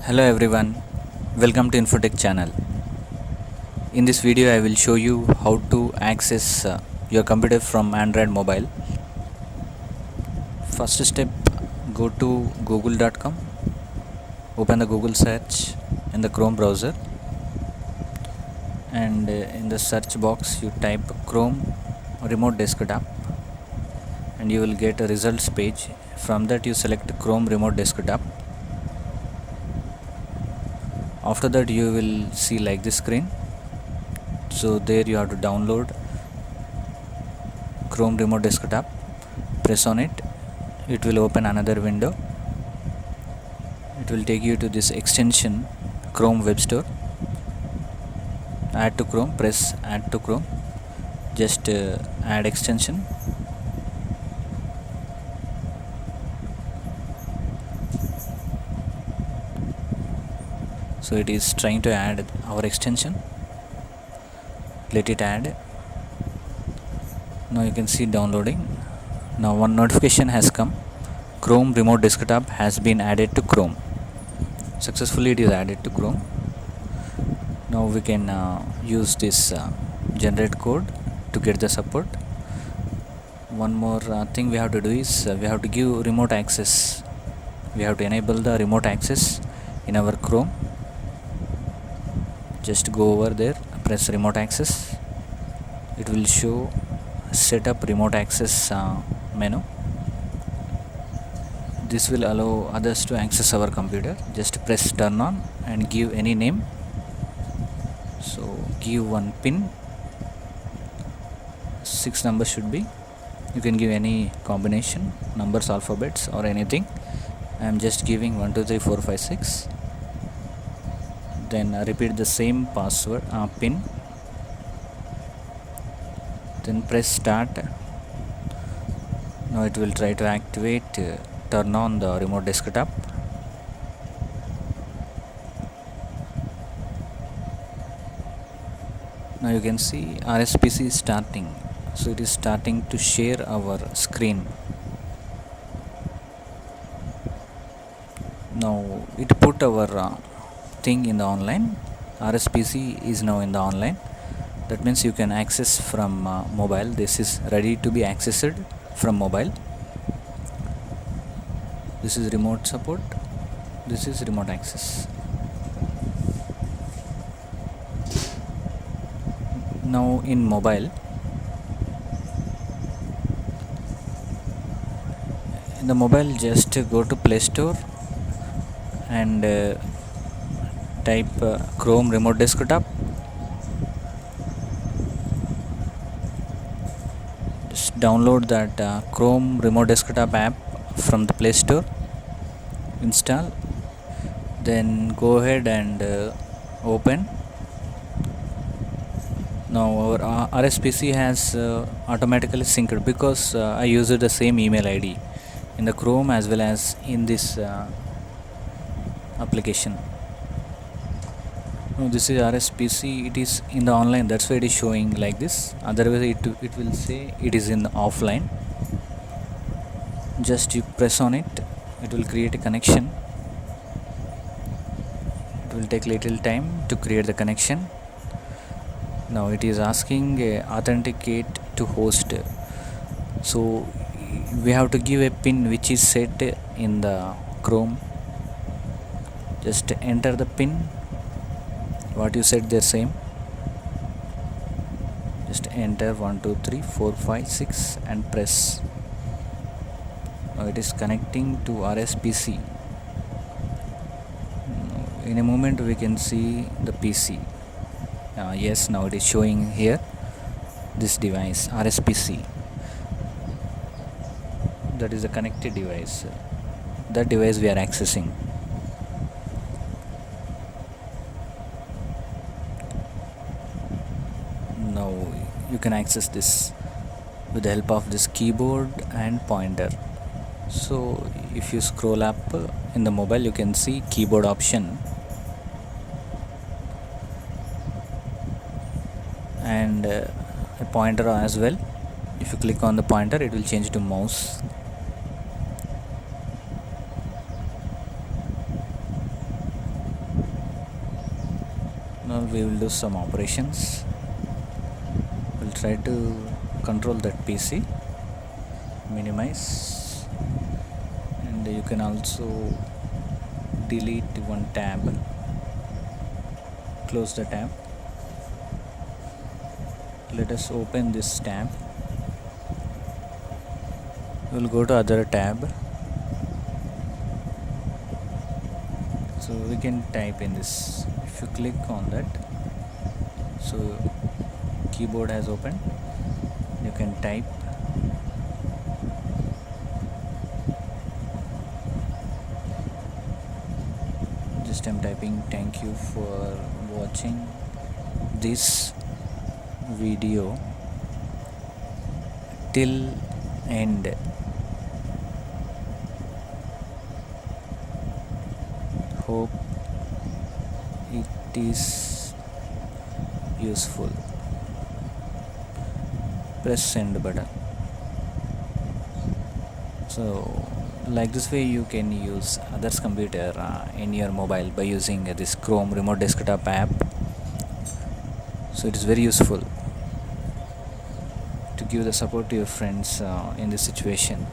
Hello everyone, welcome to Infotech channel. In this video I will show you how to access your computer from Android mobile. First step, go to google.com, open the Google search in the Chrome browser, and in the search box you type Chrome remote desktop and you will get a results page. From that you select Chrome remote desktop. After that you will see like this screen. So there you have to download Chrome remote desktop, press on it, it will open another window. It will take you to this extension Chrome Web Store. Add to Chrome, press add to Chrome, just add extension. So it is trying to add our extension, let it add. Now you can see downloading. Now one notification has come, Chrome remote desktop has been added to Chrome. Successfully it is added to Chrome. Now we can use this generate code to get the support. One more thing we have to do is we have to give remote access. We have to enable the remote access in our Chrome. Just go over there, press remote access. It will show set up remote access menu. This will allow others to access our computer. Just press turn on and give any name. So give one pin, 6 numbers should be. You can give any combination, numbers, alphabets or anything. I am just giving 1 2 3 4 5 6. Then repeat the same password pin. Then press start. Now it will try to activate, turn on the remote desktop. Now you can see RSPC is starting. So it is starting to share our screen. Now it put our thing in the online. RSPC is now in the online. That means you can access from mobile. This is ready to be accessed from mobile. This is remote support. This is remote access. Now in mobile, in the mobile just go to Play Store and type Chrome remote desktop. Just download that Chrome remote desktop app from the Play Store, install, then go ahead and open. Now our RSPC has automatically synced because I used the same email ID in the Chrome as well as in this application. Now this is RSPC, it is in the online, that's why it is showing like this. Otherwise it will say it is in the offline. Just you press on it, it will create a connection. It will take little time to create the connection. Now it is asking authenticate to host. So we have to give a pin which is set in the Chrome. Just enter the pin what you set there, same. Just enter 1 2 3 4 5 6 and press. Now it is connecting to RSPC. In a moment we can see the PC. Yes, now it is showing here this device RSPC. That is a connected device. That device we are accessing. Now you can access this with the help of this keyboard and pointer. So if you scroll up in the mobile, you can see keyboard option and a pointer as well. If you click on the pointer, it will change to mouse. all we will do some operations. We'll try to control that PC, minimize, and you can also delete one tab, close the tab. Let us open this tab. We'll go to other tab, so we can type in this. If you click on that, so keyboard has opened, you can type. Just I'm typing thank you for watching this video till end. Hope it is useful. Press send button. So like this way you can use others computer in your mobile by using this Chrome remote desktop app. So it is very useful to give the support to your friends in this situation.